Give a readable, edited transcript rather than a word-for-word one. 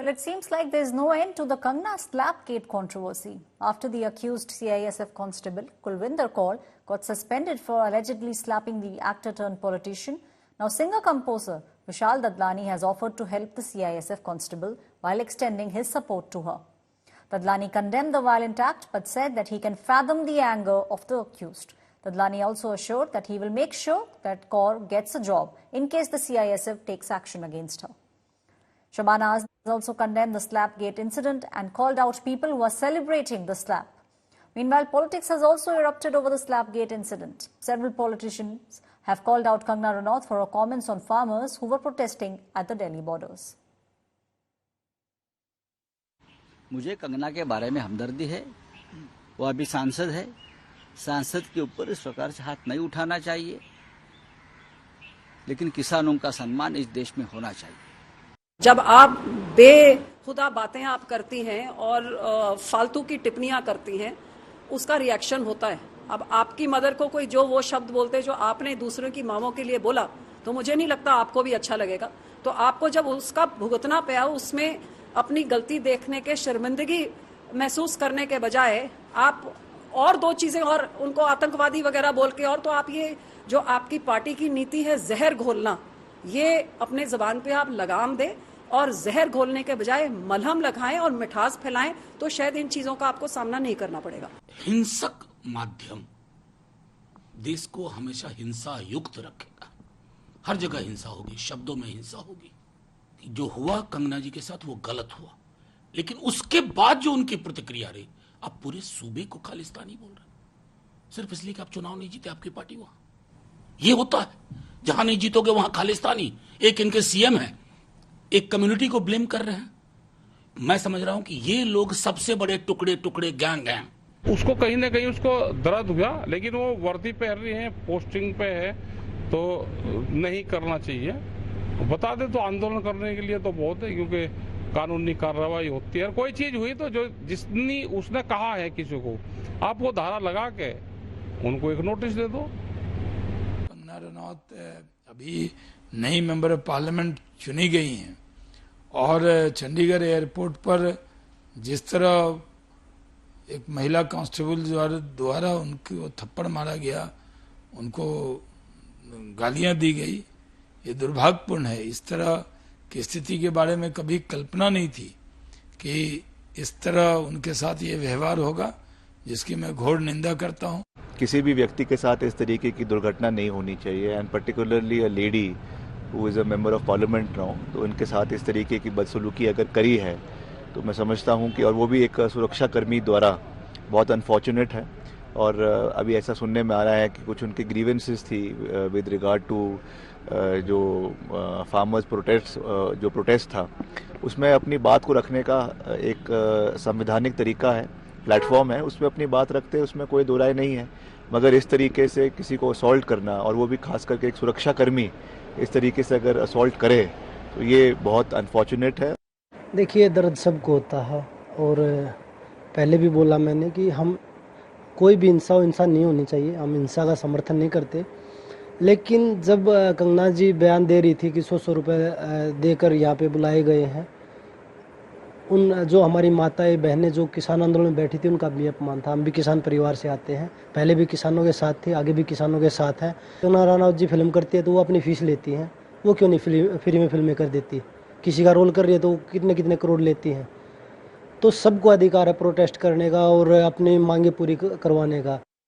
Well, it seems like there's no end to the Kangna Slapgate controversy. After the accused CISF constable, Kulvinder Kaur, got suspended for allegedly slapping the actor-turned-politician, now singer-composer Vishal Dadlani has offered to help the CISF constable while extending his support to her. Dadlani condemned the violent act but said that he can fathom the anger of the accused. Dadlani also assured that he will make sure that Kaur gets a job in case the CISF takes action against her. Shabana Azmi has also condemned the Slapgate incident and called out people who are celebrating the slap. Meanwhile, politics has also erupted over the Slapgate incident. Several politicians have called out Kangana Ranaut for her comments on farmers who were protesting at the Delhi borders. मुझे कंगना के बारे में हमदर्दी है। वो अभी सांसद है। सांसद के ऊपर इस प्रकार से हाथ नहीं उठाना चाहिए, लेकिन किसानों का सम्मान इस देश में होना चाहिए। जब आप बेखुदा बातें आप करती हैं और फालतू की टिप्पणियां करती हैं, उसका रिएक्शन होता है। अब आपकी मदर को कोई जो वो शब्द बोलते जो आपने दूसरों की मामों के लिए बोला, तो मुझे नहीं लगता आपको भी अच्छा लगेगा। तो आपको जब उसका भुगतना पड़ा, उसमें अपनी गलती देखने के शर्मिंदगी महसूस करने के बजाय आप और दो चीजें और उनको आतंकवादी वगैरह बोल के, और तो आप ये जो आपकी पार्टी की नीति है जहर घोलना, ये अपने जबान पे आप लगाम दें और जहर घोलने के बजाय मलहम लगाएं और मिठास फैलाएं, तो शायद इन चीजों का आपको सामना नहीं करना पड़ेगा। हिंसक माध्यम देश को हमेशा हिंसा युक्त रखेगा। हर जगह हिंसा होगी, शब्दों में हिंसा होगी। जो हुआ कंगना जी के साथ वो गलत हुआ, लेकिन उसके बाद जो उनकी प्रतिक्रिया रही, आप पूरे सूबे को खालिस्तानी बोल रहे हैं सिर्फ इसलिए कि आप चुनाव नहीं जीते, आपकी पार्टी वहां। ये होता है, जहां नहीं जीतोगे वहां खालिस्तानी। एक इनके सीएम है, एक कम्युनिटी को ब्लेम कर रहे हैं। मैं समझ रहा हूं कि ये लोग सबसे बड़े टुकड़े टुकड़े गैंग हैं। उसको कहीं ना कहीं उसको दर्द हुआ, लेकिन वो वर्दी पहन रही है, पोस्टिंग पे है, तो नहीं करना चाहिए। बता दे तो आंदोलन करने के लिए तो बहुत है, क्योंकि कानूनी कार्रवाई होती है। कोई चीज हुई तो जो जिसने उसने कहा है किसी को, आप वो धारा लगा के उनको एक नोटिस दे दो। कंगना रनौत अभी नई मेंबर ऑफ पार्लियामेंट चुनी गई हैं और चंडीगढ़ एयरपोर्ट पर जिस तरह एक महिला कांस्टेबल द्वारा उनको थप्पड़ मारा गया, उनको गालियां दी गई, ये दुर्भाग्यपूर्ण है। इस तरह की स्थिति के बारे में कभी कल्पना नहीं थी कि इस तरह उनके साथ ये व्यवहार होगा, जिसकी मैं घोर निंदा करता हूं। किसी भी व्यक्ति के साथ इस तरीके की दुर्घटना नहीं होनी चाहिए, and particularly a lady who is a member of parliament now. तो इनके साथ इस तरीके की बदसलूकी अगर करी है तो मैं समझता हूं कि, और वो भी एक सुरक्षा कर्मी द्वारा, बहुत अनफॉर्चुनेट है। और अभी ऐसा सुनने में आ रहा है कि कुछ उनकी ग्रीवेंसेस थी विद रिगार्ड टू जो फार्मर्स प्रोटेस्ट था, उसमें अपनी बात को रखने का एक संवैधानिक तरीका है, प्लेटफॉर्म है, उसमें अपनी बात रखते हैं, उसमें कोई दो राय नहीं है। मगर इस तरीके से किसी को असॉल्ट करना, और वो भी खास करके एक सुरक्षा कर्मी इस तरीके से अगर असॉल्ट करे, तो ये बहुत अनफॉर्चुनेट है। देखिए, दर्द सबको होता है, और पहले भी बोला मैंने कि हम कोई भी हिंसा नहीं होनी चाहिए, हम हिंसा का समर्थन नहीं करते। लेकिन जब कंगना जी बयान दे रही थी कि 100 रुपये देकर यहाँ पे बुलाए गए हैं, उन जो हमारी माताएं बहनें जो किसान आंदोलन में बैठी थी, उनका भी अपमान था। हम भी किसान परिवार से आते हैं, पहले भी किसानों के साथ थे, आगे भी किसानों के साथ हैं। कंगना रनौत जी फिल्म करती है तो वो अपनी फीस लेती हैं, वो क्यों नहीं फ्री में फिल्में कर देती? किसी का रोल कर रही है तो कितने कितने करोड़ लेती हैं। तो सबको अधिकार है प्रोटेस्ट करने का और अपनी मांगे पूरी करवाने का।